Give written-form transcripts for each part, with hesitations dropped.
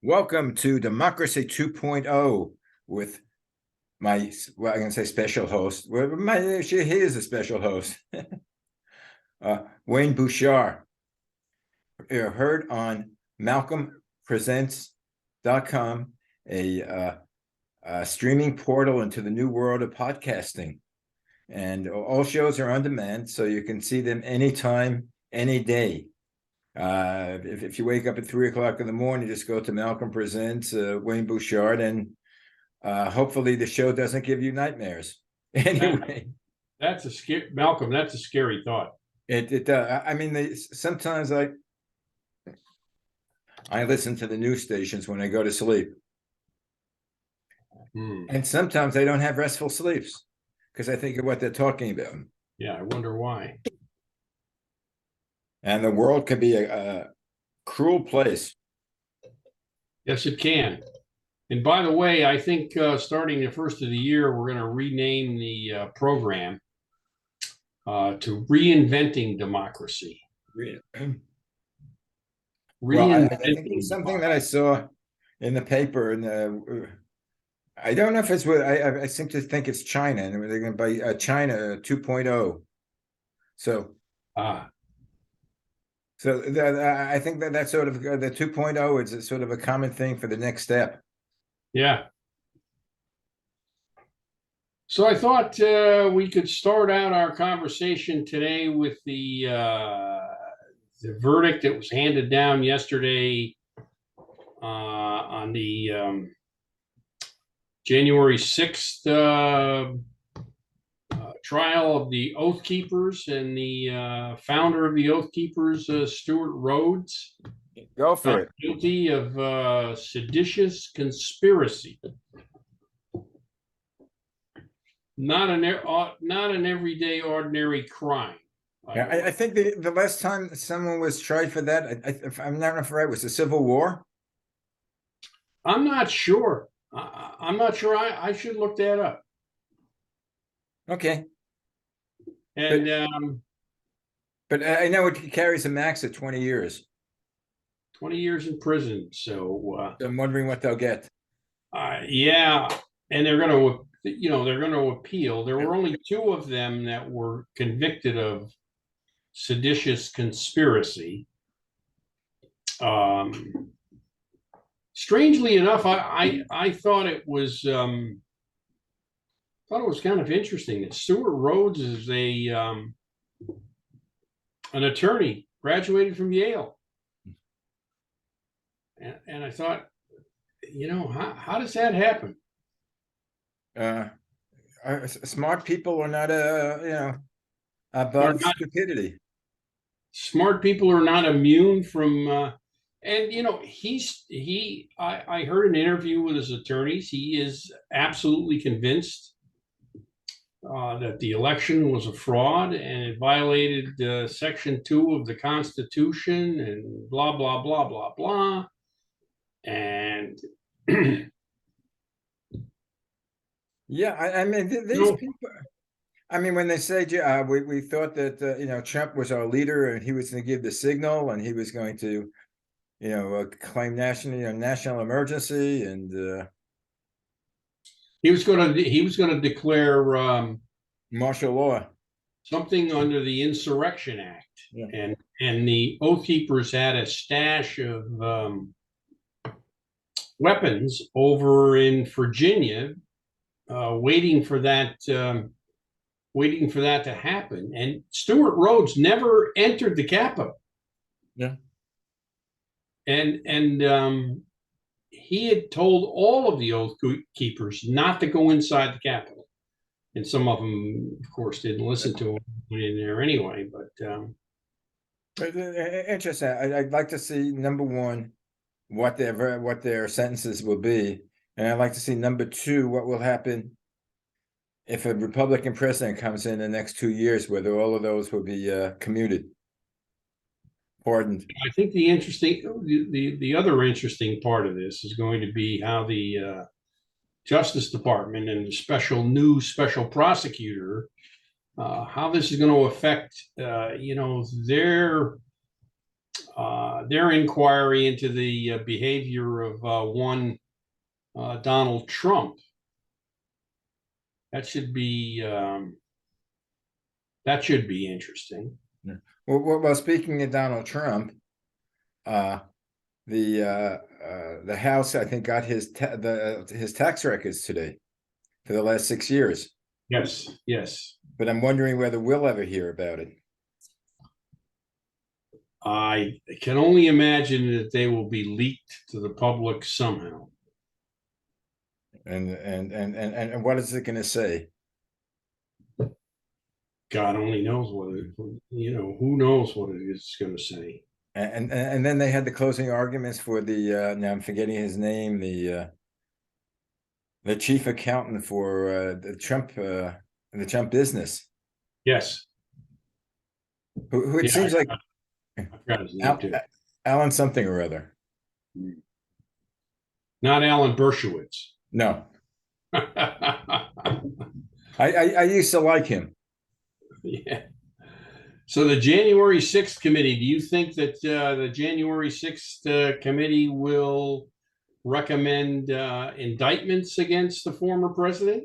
Welcome to Democracy 2.0 with my, well, I'm going to say special host. He is a special host, Wayne Bouchard. You're heard on MalcolmPresents.com, a streaming portal into the new world of podcasting. And all shows are on demand, so you can see them anytime, any day. If you wake up at 3 o'clock in the morning, just go to Malcolm Presents, Wayne Bouchard, and hopefully the show doesn't give you nightmares. Anyway, that's a scary, Malcolm. That's a scary thought. I mean, sometimes I listen to the news stations when I go to sleep, and sometimes I don't have restful sleeps because I think of what they're talking about. Yeah, I wonder why. And the world can be a cruel place. Yes, it can. And by the way, I think starting the first of the year, we're going to rename the program to Reinventing Democracy. Well, I think it's something that I saw in the paper, and I don't know if it's what I seem to think it's China, and they're going to buy China 2.0. So. So I think that's sort of the 2.0 is sort of a common thing for the next step. Yeah. So I thought we could start out our conversation today with the verdict that was handed down yesterday on the January 6th trial of the Oath Keepers and the founder of the Oath Keepers, Stuart Rhodes. Go for it. Guilty of seditious conspiracy. Not an everyday ordinary crime. Yeah, I think the last time someone was tried for that, if I'm not right, was the Civil War. I'm not sure. I'm not sure. I should look that up. Okay. And but I know it carries a max of 20 years. 20 years in prison. So I'm wondering what they'll get. Yeah, and they're going to appeal. There were only two of them that were convicted of seditious conspiracy. Strangely enough, I thought it was kind of interesting that Stuart Rhodes is an attorney, graduated from Yale. And I thought, how does that happen? Smart people are not above stupidity. Smart people are not immune from and I heard an interview with his attorneys. He is absolutely convinced that the election was a fraud and it violated Section 2 of the Constitution and blah, blah, blah, blah, blah. And yeah, I mean, these people, I mean, when they say we thought that, Trump was our leader and he was going to give the signal and he was going to, claim national emergency, and he was going to declare martial law, something under the Insurrection Act. Yeah. And the Oath Keepers had a stash of weapons over in Virginia, waiting for that to happen. And Stuart Rhodes never entered the Capitol. Yeah. And he had told all of the Oath Keepers not to go inside the Capitol. And some of them, of course, didn't listen to him, went in there anyway. But interesting. I'd like to see, number one, what their sentences will be, and I'd like to see, number two, what will happen if a Republican president comes in the next 2 years, whether all of those will be commuted, pardoned. I think the other interesting part of this is going to be how the Justice Department and the special prosecutor, how this is going to affect, their their inquiry into the behavior of one Donald Trump. That should be interesting. Well, speaking of Donald Trump, uh, the House, I think, got his tax records today for the last 6 years. Yes, yes. But I'm wondering whether we'll ever hear about it. I can only imagine that they will be leaked to the public somehow. And what is it going to say? God only knows what it, who knows what it is going to say. And then they had the closing arguments for the now I'm forgetting his name, the chief accountant for the Trump business. Yes. Who it seems like I forgot his name too. Alan something or other. Not Alan Dershowitz. No. I used to like him. Yeah. So the January 6th committee, do you think that the January 6th committee will recommend indictments against the former president?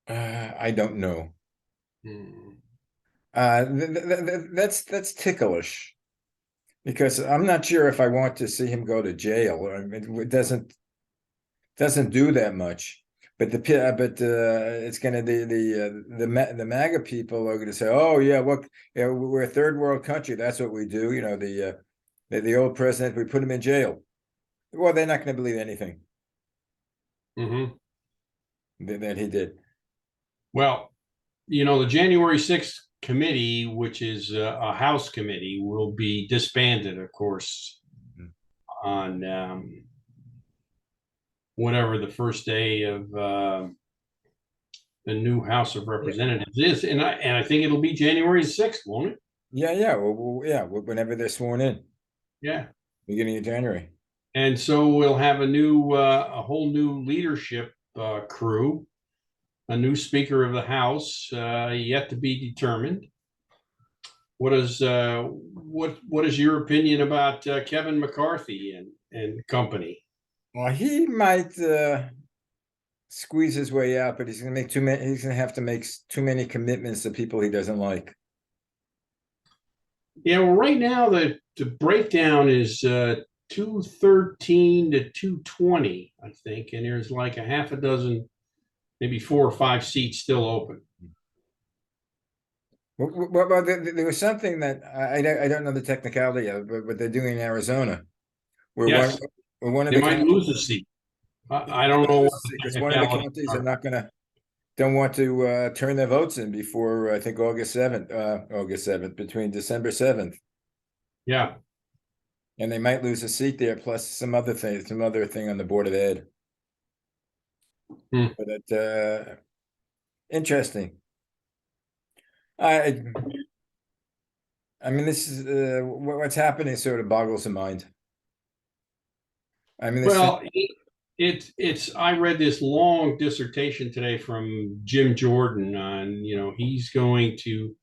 I don't know. Hmm. That's ticklish, because I'm not sure if I want to see him go to jail. I mean, it doesn't do that much. But it's going to the MAGA people are going to say, oh yeah, look, we're a third world country. That's what we do. The old president, we put him in jail. Well, they're not going to believe anything that he did. Well, the January 6th committee, which is a House committee, will be disbanded, of course, on whatever the first day of the new House of Representatives is, and I think it'll be January 6th, won't it? Yeah. Whenever they're sworn in. Yeah, beginning of January. And so we'll have a whole new leadership crew, a new Speaker of the House, yet to be determined. What is your opinion about Kevin McCarthy and company? Well, he might squeeze his way out, but he's going to make too many. He's going to have to make too many commitments to people he doesn't like. Yeah, well, right now the breakdown is 213 to 220, I think, and there's like a half a dozen, maybe 4 or 5 seats still open. Well, there was something that I don't know the technicality of, but they're doing in Arizona, where yes, one of they the might lose a seat. I don't know because one of the counties are don't want to turn their votes in before I think August 7th, between December 7th. Yeah, and they might lose a seat there, plus some other thing on the Board of Ed. But interesting. I mean, this is what's happening sort of boggles the mind. I mean, well, it's. I read this long dissertation today from Jim Jordan on, he's going to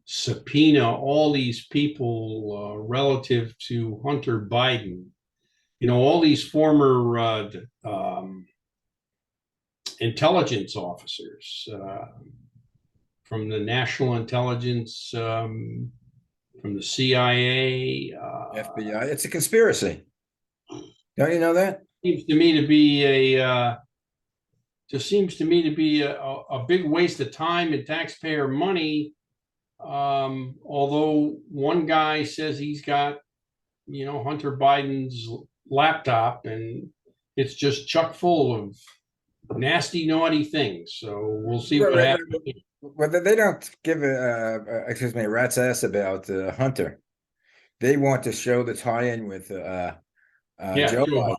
subpoena all these people relative to Hunter Biden. All these former intelligence officers from the National Intelligence, from the CIA, FBI. It's a conspiracy. Don't you know that? Seems to me to be a big waste of time and taxpayer money. Although one guy says he's got, Hunter Biden's laptop and it's just chock full of nasty, naughty things. So we'll see what happens. Well, they don't give a rat's ass about Hunter. They want to show the tie-in with Joe Biden.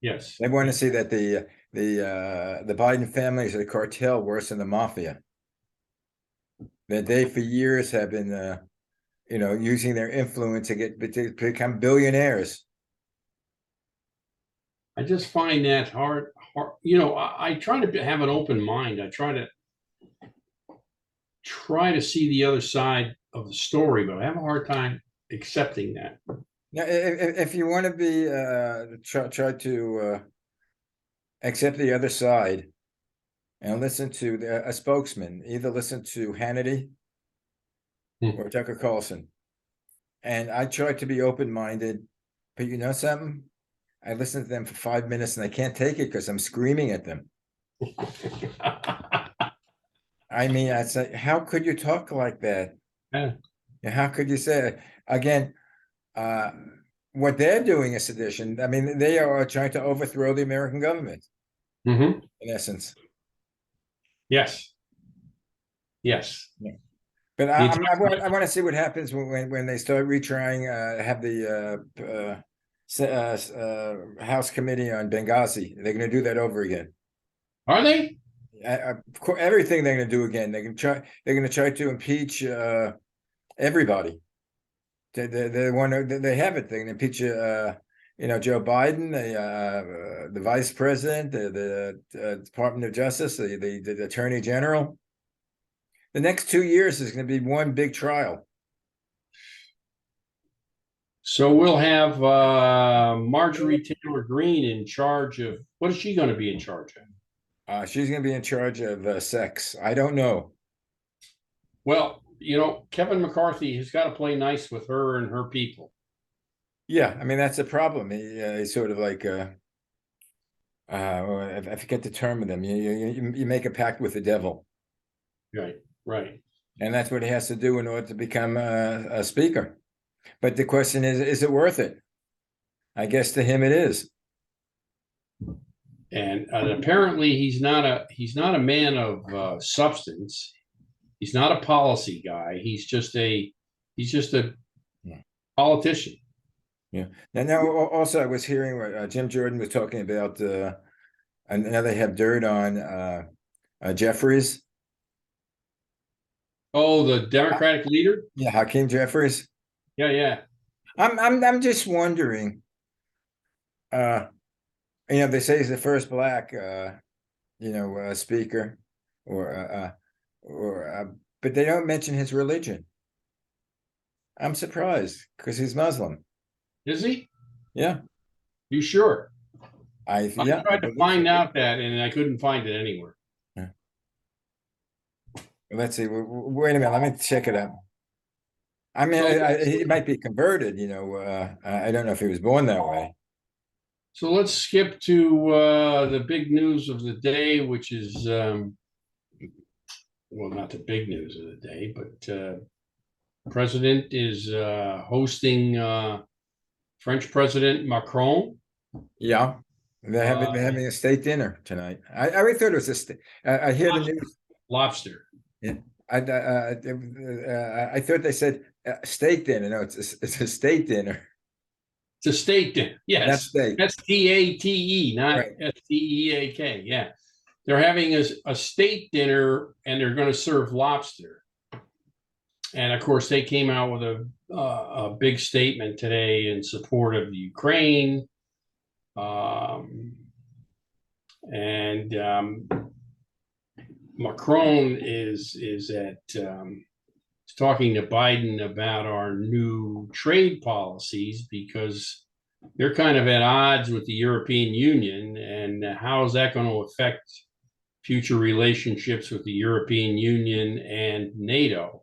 Yes, they want to see that the Biden family is a cartel worse than the mafia. That they for years have been, using their influence to become billionaires. I just find that hard. I try to have an open mind. I try to see the other side of the story, but I have a hard time accepting that. Now, if you want to be try to accept the other side and listen to a spokesman, either listen to Hannity or Tucker Carlson. And I try to be open-minded, but you know something? I listen to them for 5 minutes and I can't take it because I'm screaming at them. I mean, I say, how could you talk like that? Yeah. How could you say it? Again, what they're doing is sedition. I mean, they are trying to overthrow the American government, Mm-hmm. in essence. Yes. Yes. Yeah. But I want to see what happens when they start retrying, have the House Committee on Benghazi. They're going to do that over again. Are they? Everything they're going to do again. They're going to try to impeach everybody. They want to. They have it. They can impeach Joe Biden, the vice president, the Department of Justice, the Attorney General. The next 2 years is going to be one big trial. So we'll have Marjorie Taylor Greene in charge of, what is she going to be in charge of? She's going to be in charge of sex. I don't know. Well, Kevin McCarthy has got to play nice with her and her people. Yeah, I mean, that's a problem. He's sort of like, I forget the term of them. You make a pact with the devil. Right, right. And that's what he has to do in order to become a speaker. But the question is it worth it? I guess to him it is. And apparently he's not a man of substance. He's not a policy guy. He's just a politician. Yeah. Now also I was hearing what Jim Jordan was talking about, and now they have dirt on Jeffries. Oh, the Democratic leader? Yeah, Hakeem Jeffries. Yeah, yeah. I'm just wondering. They say he's the first black, speaker, but they don't mention his religion. I'm surprised because he's Muslim. Is he? Yeah. You sure? I tried to find out that, and I couldn't find it anywhere. Yeah. Let's see. Wait a minute. Let me check it out. I mean, he might be converted. I don't know if he was born that way. So let's skip to the big news of the day, which is, well, not the big news of the day, but President is hosting French President Macron. Yeah, they're having a state dinner tonight. I already thought it was I hear the news. Lobster. Yeah, I thought they said steak dinner. No, it's a state dinner. It's a state dinner. Yes, STATE, not right. STEAK. Yeah, they're having a state dinner, and they're going to serve lobster. And of course, they came out with a big statement today in support of the Ukraine. Macron is talking to Biden about our new trade policies because they're kind of at odds with the European Union, and how is that going to affect future relationships with the European Union and NATO,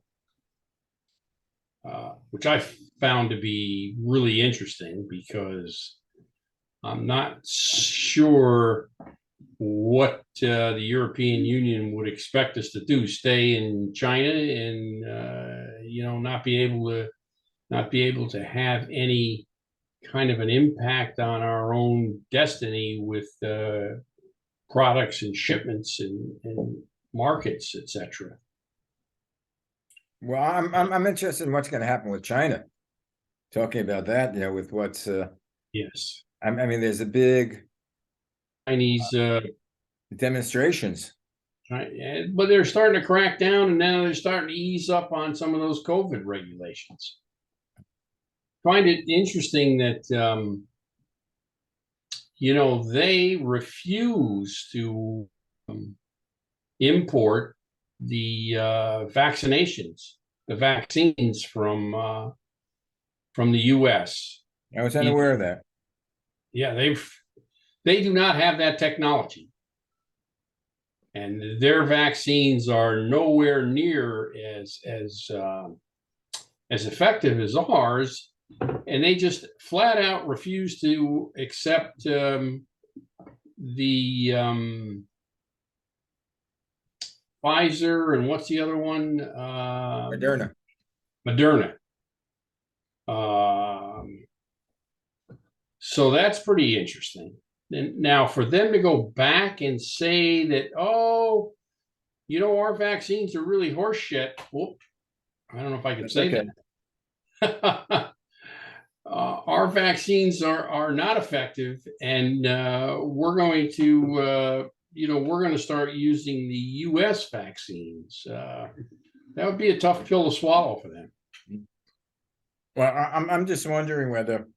which I found to be really interesting because I'm not sure what the European Union would expect us to do, stay in China and not be able to have any kind of an impact on our own destiny with products and shipments and markets, etc. Well, I'm interested in what's going to happen with China. Talking about that, with what's yes. I mean, there's a big Chinese demonstrations. Right, but they're starting to crack down, and now they're starting to ease up on some of those COVID regulations. Find it interesting that they refuse to import the vaccines from from the U.S. I was unaware of that. Yeah, they do not have that technology, and their vaccines are nowhere near as effective as ours, and they just flat out refuse to accept the Pfizer, and what's the other one? Moderna. Moderna. So that's pretty interesting. And now for them to go back and say that, oh, our vaccines are really horseshit. Whoop, I don't know if I can That's say okay. that. Our vaccines are not effective, and we're going to start using the U.S. vaccines. That would be a tough pill to swallow for them. Well, I'm just wondering whether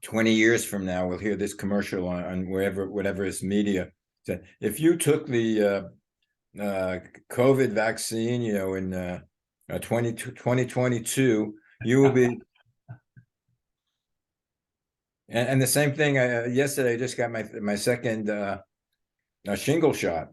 20 years from now we'll hear this commercial on whatever is media. So if you took the COVID vaccine, in 2022, you will be. And the same thing. Yesterday, I just got my second shingle shot.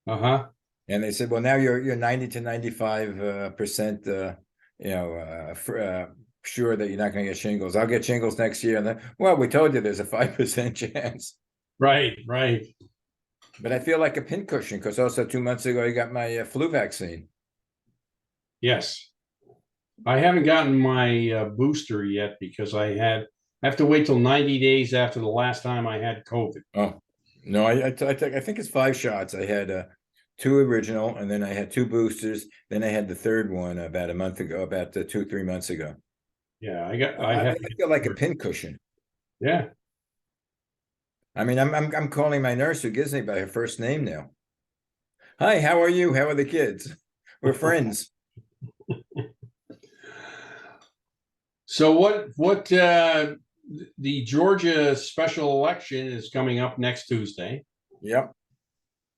And they said, well, now you're 90 to 95%, sure that you're not going to get shingles. I'll get shingles next year. And then, well, we told you there's a 5% chance. Right. But I feel like a pincushion because also 2 months ago, I got my flu vaccine. Yes. I haven't gotten my booster yet because I have to wait till 90 days after the last time I had COVID. Oh, no, I think it's 5 shots. I had 2 original, and then I had 2 boosters. Then I had the third one about 2-3 months ago. Yeah, I feel like a pincushion. Yeah. I mean, I'm calling my nurse who gives me by her first name now. Hi, how are you? How are the kids? We're friends. So what the Georgia special election is coming up next Tuesday. Yep.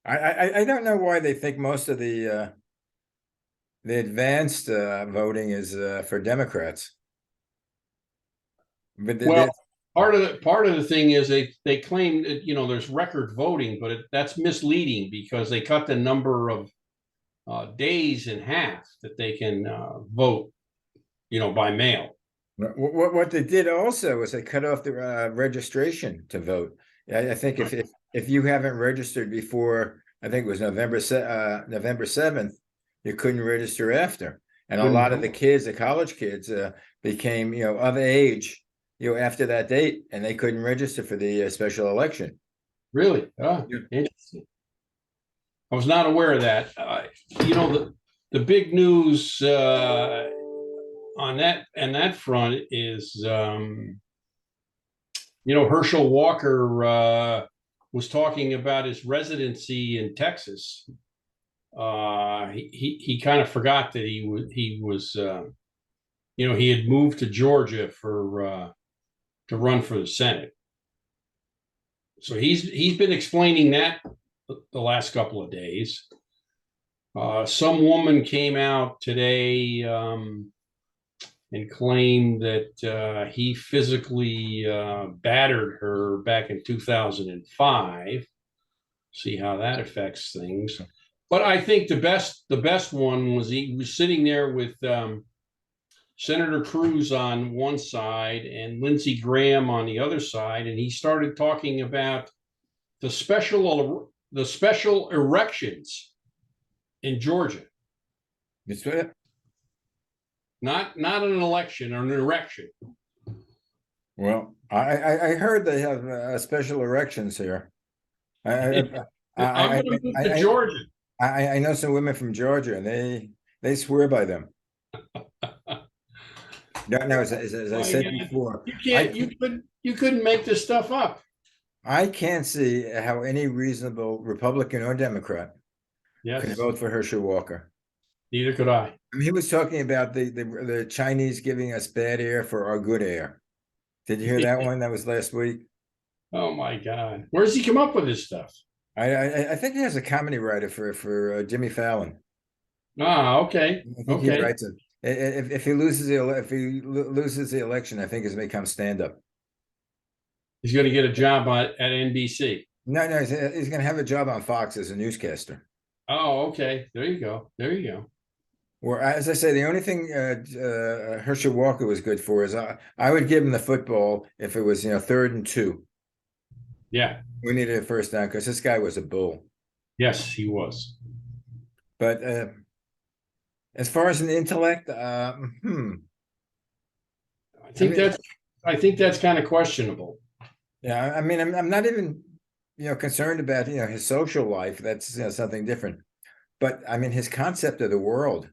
I don't know why they think most of the advanced voting is for Democrats. But part of the thing is they claim that there's record voting, but that's misleading because they cut the number of days in half that they can vote, by mail. What they did also is they cut off the registration to vote. I think if you haven't registered before, I think it was November 7th, you couldn't register after. And a lot of the college kids, became of age, after that date, and they couldn't register for the special election. Really? Oh, yeah. Interesting. I was not aware of that. The big news on that front is Herschel Walker was talking about his residency in Texas. He kind of forgot that he was he had moved to Georgia to run for the Senate. So he's been explaining that the last couple of days. Some woman came out today and claimed that he physically battered her back in 2005. See how that affects things. But I think the best one was he was sitting there with Senator Cruz on one side and Lindsey Graham on the other side, and he started talking about the special erections in Georgia. That's right. Not an election or an erection. Well, I heard they have special erections here. I'm going to move to Georgia. I know some women from Georgia, and they swear by them. No, as I said before, you couldn't make this stuff up. I can't see how any reasonable Republican or Democrat could vote for Herschel Walker. Neither could I. He was talking about the Chinese giving us bad air for our good air. Did you hear that one? That was last week. Oh my God! Where does he come up with this stuff? I think he has a comedy writer for Jimmy Fallon. Ah, okay, I think he okay. writes it. If he loses loses the election, I think it's become stand up. He's going to get a job at NBC. No, he's going to have a job on Fox as a newscaster. Oh, okay. There you go. There you go. Or as I say, the only thing Herschel Walker was good for is I would give him the football if it was 3rd and 2. Yeah. We needed a first down because this guy was a bull. Yes, he was. But as far as an intellect, I I think mean, that's I think that's kind of questionable. yeah, I mean, I'm not even concerned about his social life. That's something different. But I mean, his concept of the world.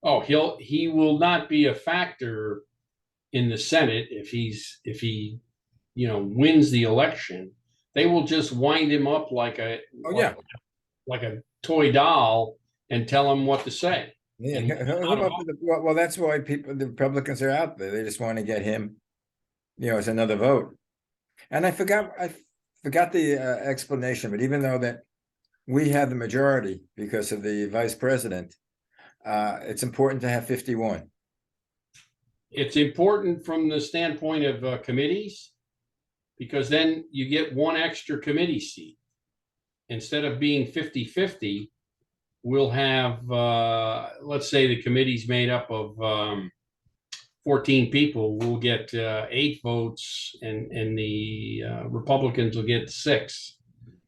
Oh, he will not be a factor in the Senate if he wins the election. They will just wind him up like a Oh yeah, like a toy doll and tell him what to say. yeah. And Well, that's why the Republicans are out there. They just want to get him, as another vote. And I forgot the explanation. But even though that we have the majority because of the vice president, it's important to have 51. it's important from the standpoint of committees because then you get one extra committee seat. Instead of being 50-50, we'll have, let's say the committee's made up of 14 people, we'll get 8 votes and the Republicans will get 6.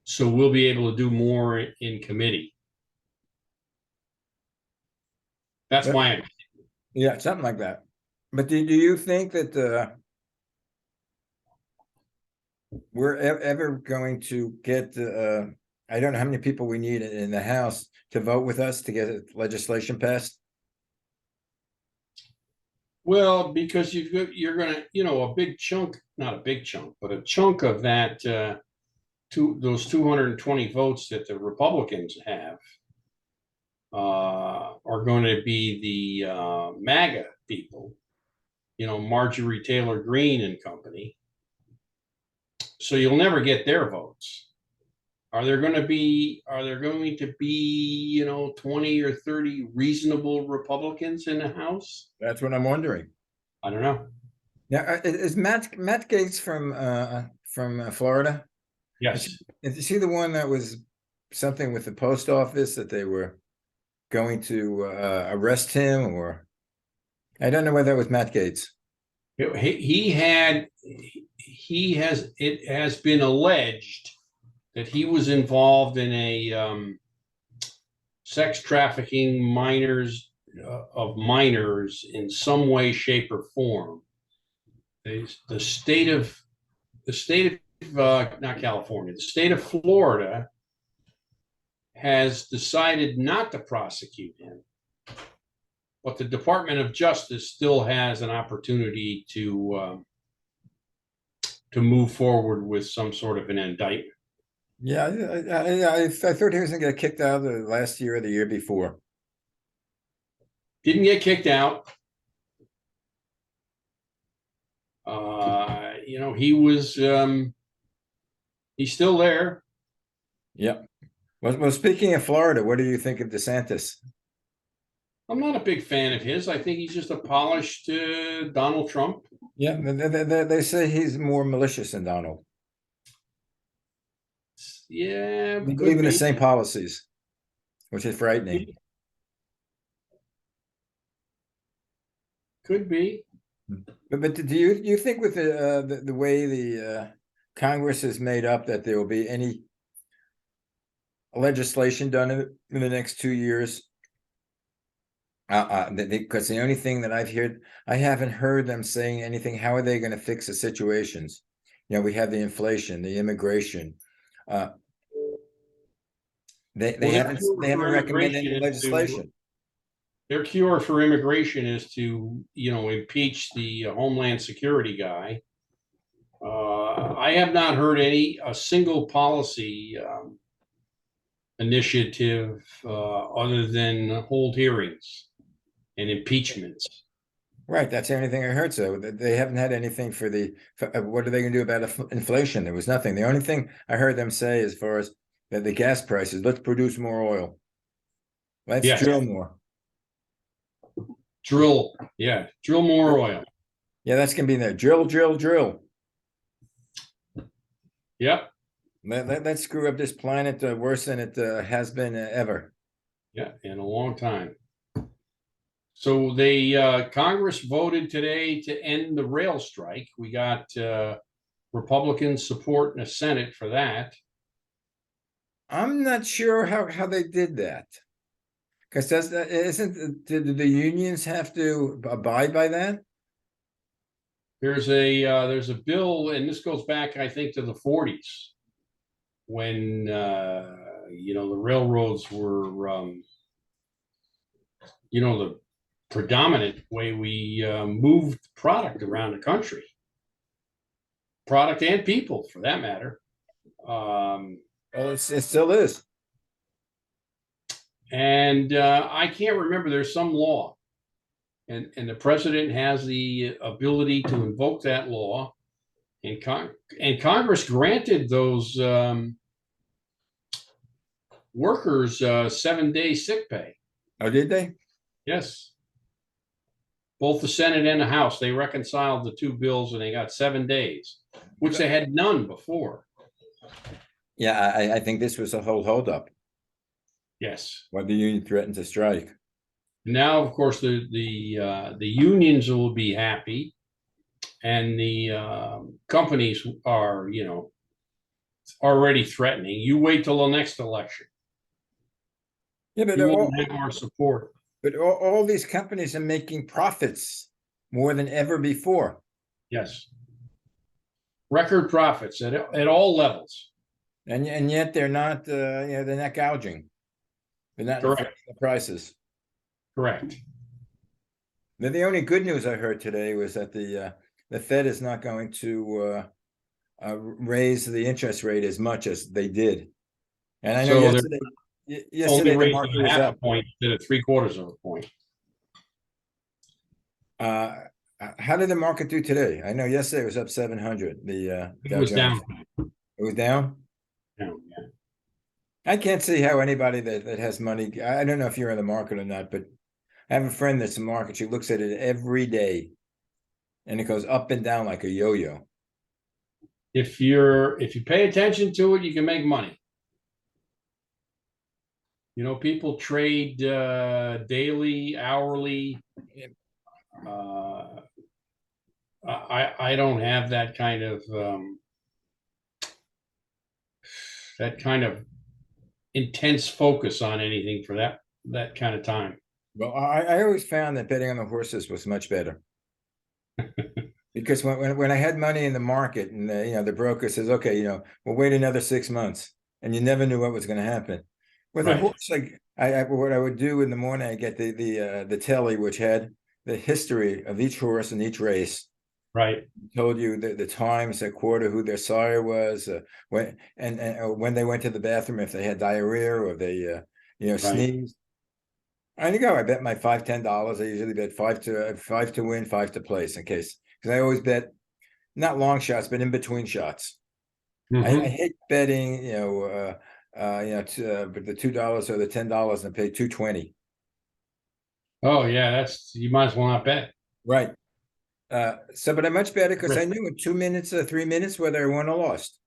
So we'll be able to do more in committee. That's But, my yeah, something like that. But do you think that we're ever going to get I don't know how many people we need in the House to vote with us to get legislation passed? Well, because you're gonna, a big chunk, not a big chunk, but a chunk of that those 220 votes that the Republicans have are going to be the MAGA people, Marjorie Taylor Greene and company. So you'll never get their votes. Are there going to be 20 or 30 reasonable Republicans in the House? That's what I'm wondering. I don't know. Now, is Matt Gaetz from Florida? Yes. Is he the one that was something with the post office that they were going to arrest him, or I don't know whether that was Matt Gaetz. It has been alleged that he was involved in a sex trafficking of minors in some way, shape, or form. The state of not California, the state of Florida has decided not to prosecute him, but the Department of Justice still has an opportunity to move forward with some sort of an indictment. Yeah, I thought he was going to get kicked out the last year or the year before. Didn't get kicked out. He was he's still there. Yeah. Well, speaking of Florida, what do you think of DeSantis? I'm not a big fan of his. I think he's just a polished Donald Trump. Yeah, they say he's more malicious than Donald. Yeah, They believe in the same policies, which is frightening. Could be. But do you think with the way the Congress is made up that there will be any legislation done in the next 2 years? Because the only thing that I haven't heard them saying anything. How are they going to fix the situations? We have the inflation, the immigration. They haven't recommended any legislation. Their cure for immigration is to impeach the Homeland Security guy. I have not heard a single policy initiative other than hold hearings and impeachments. Right, that's the only thing I heard. So they haven't had anything for what are they going to do about inflation? There was nothing. The only thing I heard them say as far as the gas prices, let's produce more oil. Let's Yes. drill more. Drill more oil. Yeah, that's gonna be there. Drill, drill, drill. Yep. Let's screw up this planet worse than it has been ever. Yeah, in a long time. So Congress voted today to end the rail strike. We got Republican support in the Senate for that. I'm not sure how they did that. Because do the unions have to abide by that? There's a bill, and this goes back, I think, to the 40s when the railroads were the predominant way we moved product around the country, product and people for that matter. Well, it still is. And I can't remember, there's some law, and the president has the ability to invoke that law, and Congress granted those workers 7-day sick pay. Oh, did they? Yes. Both the Senate and the House, they reconciled the two bills and they got 7 days, which they had none before. Yeah, I think this was a whole holdup. Yes. When the union threatened to strike. Now, of course, the unions will be happy, and the companies are, already threatening. You wait till the next election. Yeah, but you won't have our support. But all these companies are making profits more than ever before. Yes. Record profits at all levels. And yet they're not, they're not gouging. They're not Correct. The prices. Correct. The only good news I heard today was that the Fed is not going to raise the interest rate as much as they did. And I know yesterday the market was up. A point to 3/4 of a point. How did the market do today? I know yesterday it was up 700. It was down. It was down? Down, yeah. I can't see how anybody that has money, I don't know if you're in the market or not, but I have a friend that's in the market. She looks at it every day and it goes up and down like a yo-yo. If you pay attention to it, you can make money. People trade daily, hourly. I don't have that kind of intense focus on anything for that kind of time. Well, I always found that betting on the horses was much better. Because when I had money in the market and the broker says, okay, we'll wait another 6 months, and you never knew what was going to happen. With a horse, like what I would do in the morning, I get the telly, which had the history of each horse and each race. Right. Told you the times, the quarter, who their sire was, when when they went to the bathroom, if they had diarrhea or they sneezed. I go. I bet my $5-10. I usually bet five to win, 5 to place, in case, because I always bet not long shots, but in between shots. Mm-hmm. I hate betting, but the $2 or the $10 and pay $2.20. Oh yeah, you might as well not bet. Right. But I'm much better because I knew in 2 minutes or 3 minutes whether I won or lost.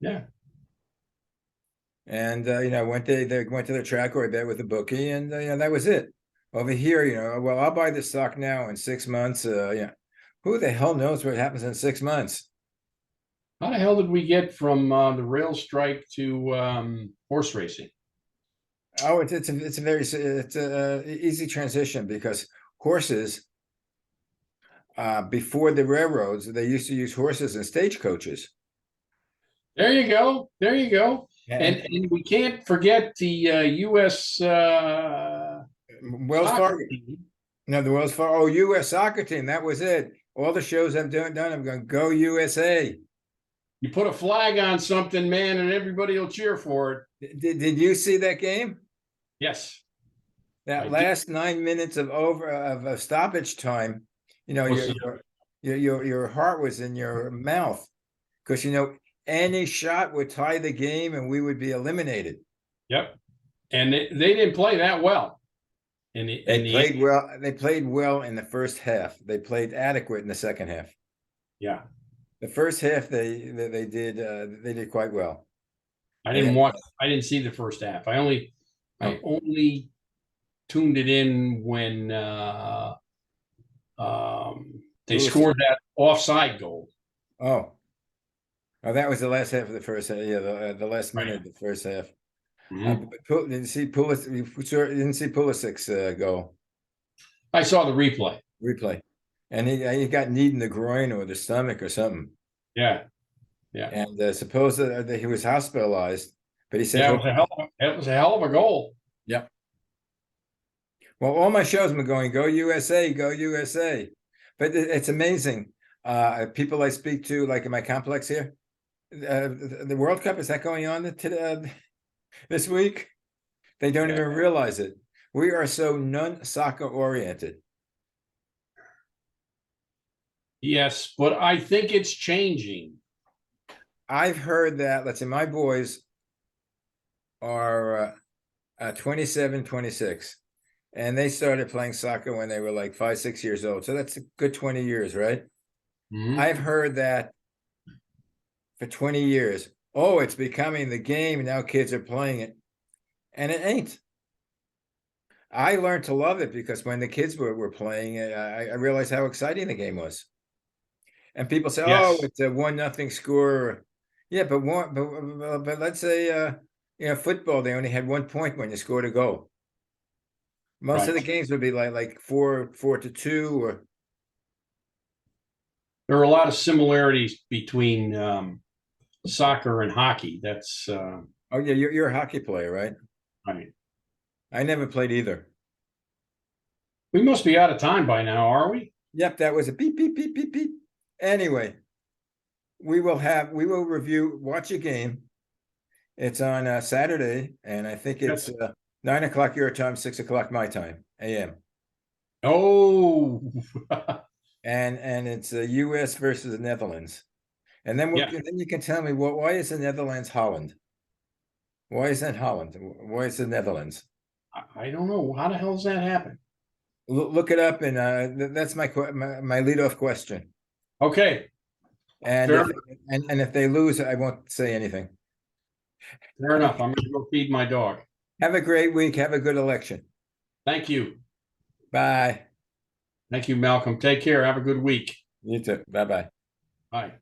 Yeah. And they went to the track or I bet with a bookie, and that was it. Over here, well, I'll buy the stock now in 6 months. Who the hell knows what happens in 6 months? How the hell did we get from the rail strike to horse racing? Oh, it's a easy transition, because horses, before the railroads, they used to use horses and stagecoaches. There you go. And we can't forget the U.S. Wells Fargo. No, the Wells Fargo. Oh, U.S. soccer team. That was it. All the shows I've done, I'm going to go USA. You put a flag on something, man, and everybody will cheer for it. Did you see that game? Yes. That last 9 minutes of stoppage time, your heart was in your mouth, because any shot would tie the game and we would be eliminated. Yep. and they didn't play that well. They played well. They played well in the first half. They played adequate in the second half. Yeah, The first half they did quite well. I And didn't it, watch. I didn't see the first half. I oh, only tuned it in when they Lewis, scored that offside goal. oh, oh, that was the last half of the first half. Yeah, the last minute Right. of the first half. Mhm. Didn't see Pulisic. Didn't see Pulisic's goal I saw the replay. replay, and he got kneed in the groin or the stomach or something. Yeah, yeah, And suppose that he was hospitalized, but he said yeah. he'll. It was a hell of a goal. Yeah. Well, all my shows have been going, go USA, go USA. But it's amazing. People I speak to, like in my complex here, the World Cup, is that going on today, this week? They don't Yeah. even realize it. We are so non-soccer oriented. Yes, but I think it's changing. I've heard that, let's say my boys are 27, 26, and they started playing soccer when they were like 5, 6 years old. So that's a good 20 years, right? Mhm. I've heard that for 20 years. Oh, it's becoming the game. Now kids are playing it. And it ain't. I learned to love it because when the kids were playing it, I realized how exciting the game was. And people say, "Oh, Yes, it's a 1-0 score." Yeah, but let's say football, they only had 1 point when you scored a goal. Most of the right. games would be like 4-2, or There are a lot of similarities between soccer and hockey. That's oh yeah, you're a hockey player, right? right. I never played either. We must be out of time by now, are we? Yep, that was a beep beep beep beep beep. Anyway, we will watch a game. It's on Saturday, and I think Yes. it's 9 o'clock your time, 6 o'clock my time, AM. Oh, And it's US versus the Netherlands. And yeah. then you can tell me why is the Netherlands Holland? Why isn't Holland? Why is the Netherlands? I don't know. How the hell does that happen? Look it up, and that's my leadoff question. Okay, And fair, if they lose, I won't say anything. fair enough. I'm going to go feed my dog. Have a great week. Have a good election. Thank you. Bye. Thank you, Malcolm. Take care. Have a good week. You too. Bye bye. Bye.